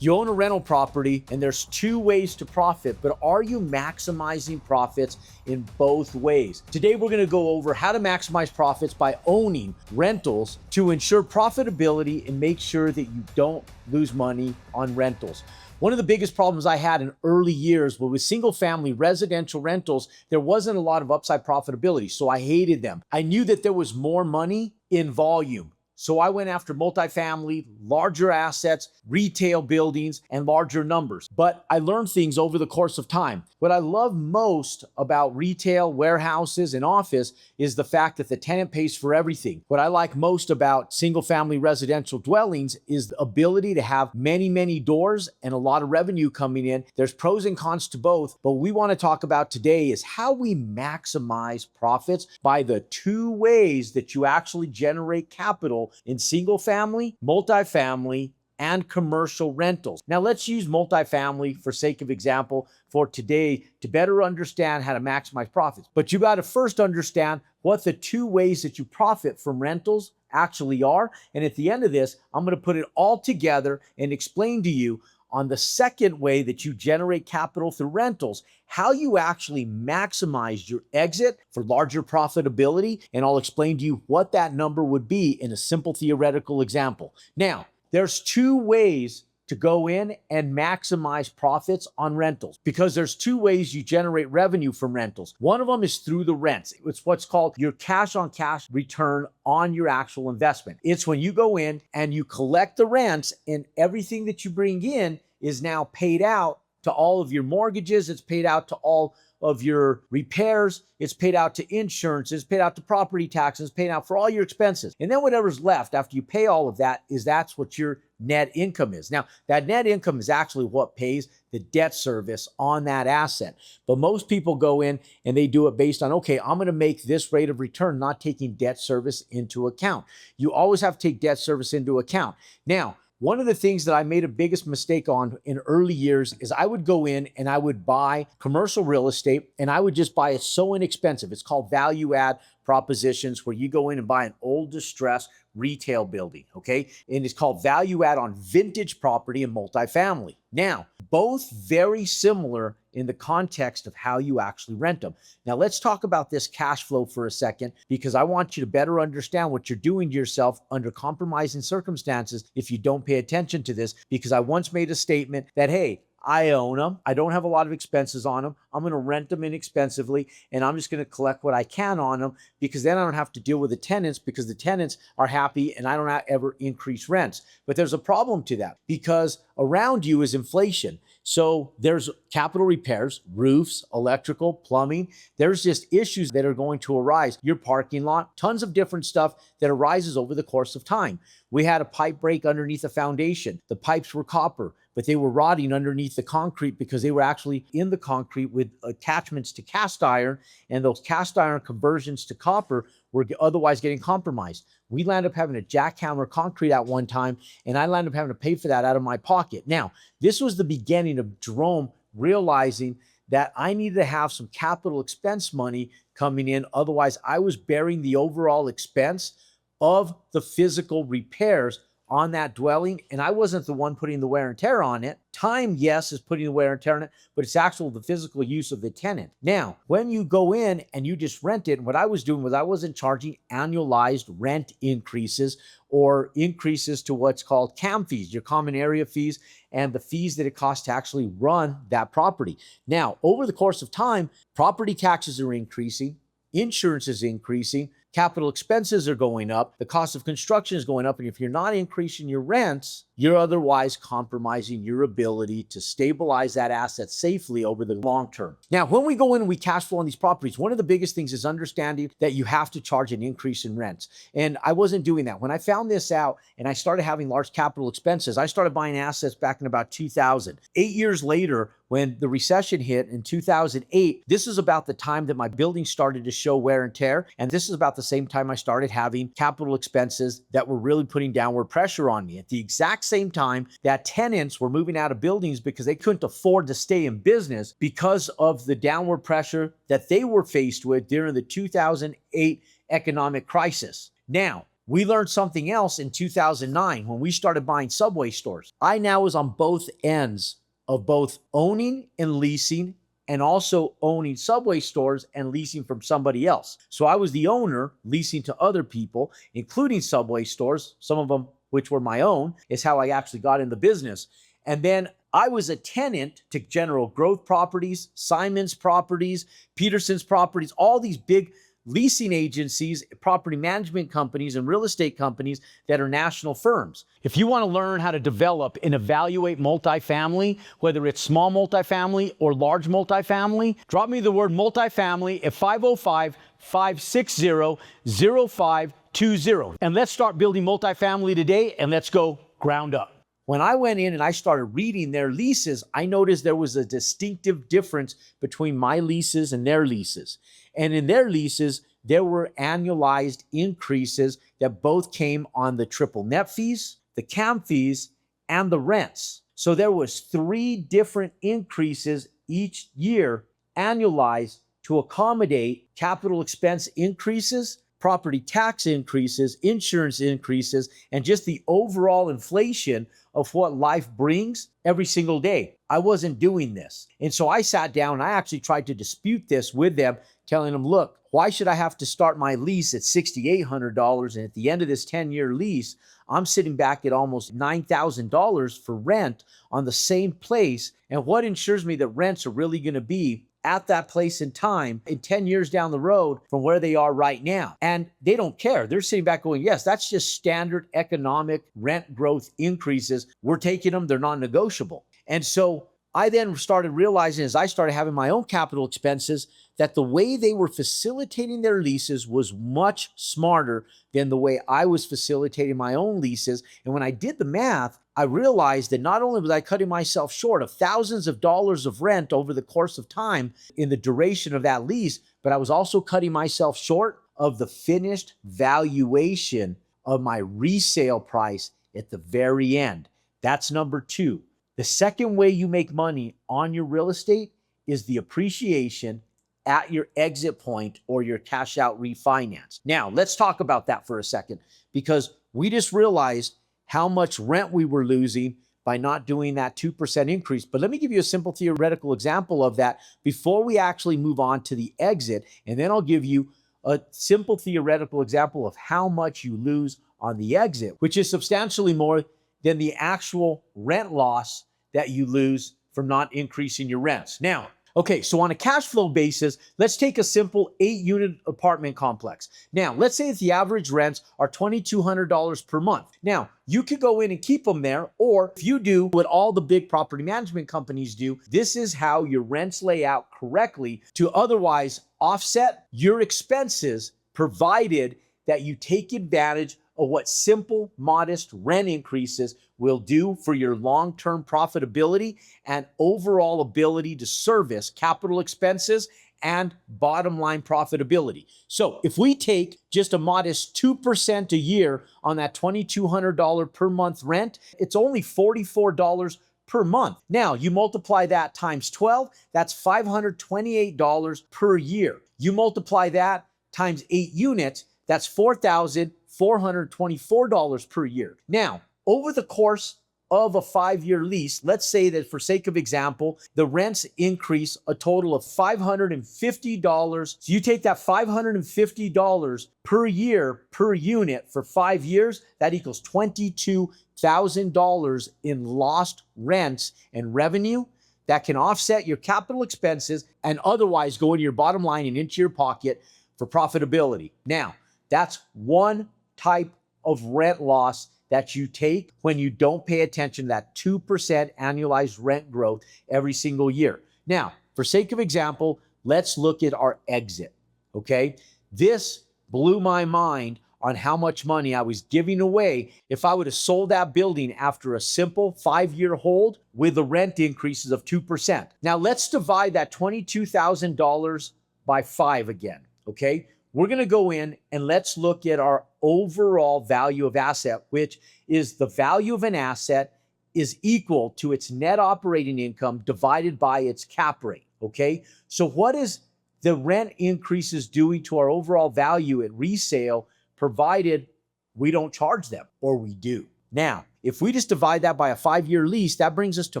You own a rental property and there's two ways to profit, but are you maximizing profits in both ways? Today, we're going to go over how to maximize profits by owning rentals to ensure profitability and make sure that you don't lose money on rentals. One of the biggest problems I had in early years was with single family residential rentals, there wasn't a lot of upside profitability, so I hated them. I knew that there was more money in volume. So I went after multifamily, larger assets, retail buildings, and larger numbers. But I learned things over the course of time. What I love most about retail, warehouses, and office is the fact that the tenant pays for everything. What I like most about single-family residential dwellings is the ability to have many, many doors and a lot of revenue coming in. There's pros and cons to both, but what we want to talk about today is how we maximize profits by the two ways that you actually generate capital in single family, multifamily, and commercial rentals. Now let's use multifamily for sake of example for today to better understand how to maximize profits. But you got to first understand what the two ways that you profit from rentals actually are. And at the end of this, I'm going to put it all together and explain to you on the second way that you generate capital through rentals, how you actually maximize your exit for larger profitability. And I'll explain to you what that number would be in a simple theoretical example. Now, there's two ways to go in and maximize profits on rentals because there's two ways you generate revenue from rentals. One of them is through the rents. It's what's called your cash on cash return on your actual investment. It's when you go in and you collect the rents and everything that you bring in is now paid out to all of your mortgages. It's paid out to all of your repairs. It's paid out to insurance. It's paid out to property taxes. It's paid out for all your expenses. And then whatever's left after you pay all of that that's what your net income is. Now, that net income is actually what pays the debt service on that asset. But most people go in and they do it based on, okay, I'm going to make this rate of return, not taking debt service into account. You always have to take debt service into account. Now, one of the things that I made a biggest mistake on in early years is I would go in and I would buy commercial real estate and I would just buy it so inexpensive. It's called value add propositions where you go in and buy an old distressed retail building, okay? And it's called value add on vintage property and multifamily. Now, both very similar in the context of how you actually rent them. Now, let's talk about this cash flow for a second because I want you to better understand what you're doing to yourself under compromising circumstances if you don't pay attention to this, because I once made a statement that, hey, I own them. I don't have a lot of expenses on them. I'm going to rent them inexpensively, and I'm just going to collect what I can on them because then I don't have to deal with the tenants because the tenants are happy and I don't ever increase rents. But there's a problem to that because around you is inflation. So there's capital repairs, roofs, electrical, plumbing. There's just issues that are going to arise. Your parking lot, tons of different stuff that arises over the course of time. We had a pipe break underneath the foundation. The pipes were copper, but they were rotting underneath the concrete because they were actually in the concrete with attachments to cast iron, and those cast iron conversions to copper were otherwise getting compromised. We landed up having to jackhammer concrete at one time, and I landed up having to pay for that out of my pocket. Now, this was the beginning of Jerome realizing that I needed to have some capital expense money coming in. Otherwise, I was bearing the overall expense of the physical repairs on that dwelling, and I wasn't the one putting the wear and tear on it. Time, yes, is putting the wear and tear on it, but it's actually the physical use of the tenant. Now, when you go in and you just rent it, what I was doing was I wasn't charging annualized rent increases or increases to what's called CAM fees, your common area fees, and the fees that it costs to actually run that property. Now, over the course of time, property taxes are increasing, insurance is increasing, capital expenses are going up, the cost of construction is going up, and if you're not increasing your rents, you're otherwise compromising your ability to stabilize that asset safely over the long term. Now, when we go in and we cash flow on these properties, one of the biggest things is understanding that you have to charge an increase in rents. And I wasn't doing that. When I found this out and I started having large capital expenses, I started buying assets back in about 2000. 8 years later, when the recession hit in 2008, this is about the time that my building started to show wear and tear. And this is about the same time I started having capital expenses that were really putting downward pressure on me. At the exact same time that tenants were moving out of buildings because they couldn't afford to stay in business because of the downward pressure that they were faced with during the 2008 economic crisis. Now, We learned something else in 2009 when we started buying Subway stores. I now was on both ends of both owning and leasing, and also owning Subway stores and leasing from somebody else. So I was the owner leasing to other people, including Subway stores, some of them which were my own, is how I actually got in the business. And then I was a tenant to General Growth Properties, Simon's Properties, Peterson's Properties, all these big leasing agencies, property management companies, and real estate companies that are national firms. If you want to learn how to develop and evaluate multifamily, whether it's small multifamily or large multifamily, drop me the word multifamily at 505-560-0520. And let's start building multifamily today, and let's go ground up. When I went in and I started reading their leases, I noticed there was a distinctive difference between my leases and their leases. And in their leases, there were annualized increases that both came on the triple net fees, the CAM fees, and the rents. So there was 3 different increases each year annualized to accommodate capital expense increases, property tax increases, insurance increases, and just the overall inflation of what life brings every single day. I wasn't doing this. And so I sat down and I actually tried to dispute this with them, telling them, look, why should I have to start my lease at $6,800? And at the end of this 10-year lease, I'm sitting back at almost $9,000 for rent on the same place. And what ensures me that rents are really going to be at that place in time in 10 years down the road from where they are right now? And they don't care. They're sitting back going, yes, that's just standard economic rent growth increases. We're taking them. They're non-negotiable. And so I then started realizing, as I started having my own capital expenses, that the way they were facilitating their leases was much smarter than the way I was facilitating my own leases. And when I did the math, I realized that not only was I cutting myself short of thousands of dollars of rent over the course of time in the duration of that lease, but I was also cutting myself short of the finished valuation of my resale price at the very end. That's number 2. The second way you make money on your real estate is the appreciation at your exit point or your cash out refinance. Now, let's talk about that for a second, because we just realized how much rent we were losing by not doing that 2% increase. But let me give you a simple theoretical example of that before we actually move on to the exit. And then I'll give you a simple theoretical example of how much you lose on the exit, which is substantially more than the actual rent loss that you lose from not increasing your rents. Now, okay, so on a cash flow basis, let's take a simple 8-unit apartment complex. Now, let's say that the average rents are $2,200 per month. Now, you could go in and keep them there, or if you do what all the big property management companies do, this is how your rents lay out correctly to otherwise offset your expenses, provided that you take advantage of what simple, modest rent increases will do for your long-term profitability and overall ability to service capital expenses and bottom line profitability. So if we take just a modest 2% a year on that $2,200 per month rent, it's only $44 per month. Now, you multiply that times 12, that's $528 per year. You multiply that times 8 units, that's $4,424 per year. Now, over the course of a 5-year lease, let's say that for sake of example, the rents increase a total of $550. So you take that $550 per year per unit for 5 years, that equals $22,000 in lost rents and revenue that can offset your capital expenses and otherwise go into your bottom line and into your pocket for profitability. Now, that's one type of rent loss that you take when you don't pay attention to that 2% annualized rent growth every single year. Now, for sake of example, let's look at our exit, okay? This blew my mind on how much money I was giving away if I would have sold that building after a simple 5-year hold with the rent increases of 2%. Now, let's divide that $22,000 by 5 again, okay? We're going to go in and let's look at our overall value of asset, which is the value of an asset is equal to its net operating income divided by its cap rate, okay? So what is the rent increases doing to our overall value at resale, provided We don't charge them, or we do. Now, if we just divide that by a 5-year lease, that brings us to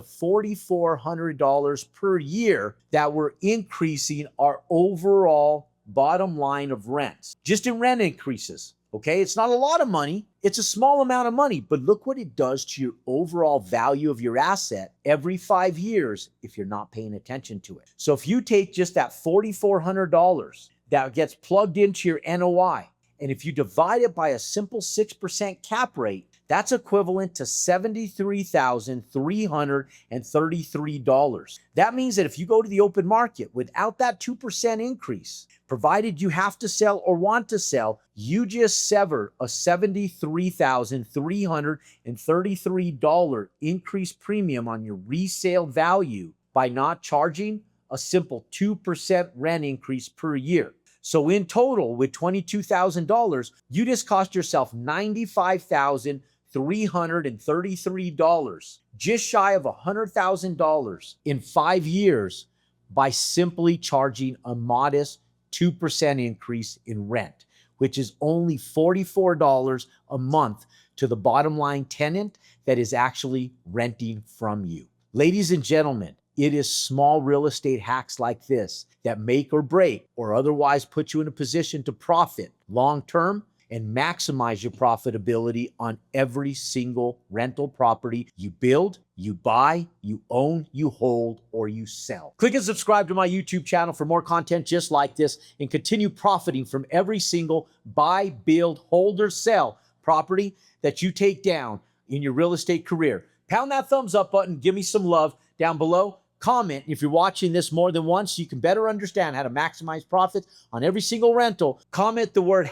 $4,400 per year that we're increasing our overall bottom line of rents, just in rent increases. Okay, it's not a lot of money. It's a small amount of money, but look what it does to your overall value of your asset every 5 years if you're not paying attention to it. So if you take just that $4,400 that gets plugged into your NOI, and if you divide it by a simple 6% cap rate, that's equivalent to $73,333. That means that if you go to the open market without that 2% increase, provided you have to sell or want to sell, you just sever a $73,333 increased premium on your resale value by not charging a simple 2% rent increase per year. So in total, with $22,000, you just cost yourself $95,333, just shy of $100,000 in 5 years by simply charging a modest 2% increase in rent, which is only $44 a month to the bottom line tenant that is actually renting from you. Ladies and gentlemen, it is small real estate hacks like this that make or break or otherwise put you in a position to profit long term and maximize your profitability on every single rental property you build, you buy, you own, you hold, or you sell. Click and subscribe to my YouTube channel for more content just like this and continue profiting from every single buy, build, hold, or sell property that you take down in your real estate career. Pound that thumbs up button. Give me some love down below. Comment if you're watching this more than once so you can better understand how to maximize profits on every single rental. Comment the word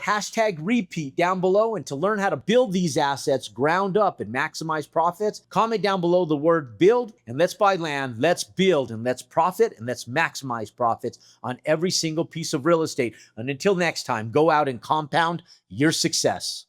#repeat down below, and to learn how to build these assets ground up and maximize profits, comment down below the word build, and let's buy land, let's build, and let's profit, and let's maximize profits on every single piece of real estate. And until next time, go out and compound your success.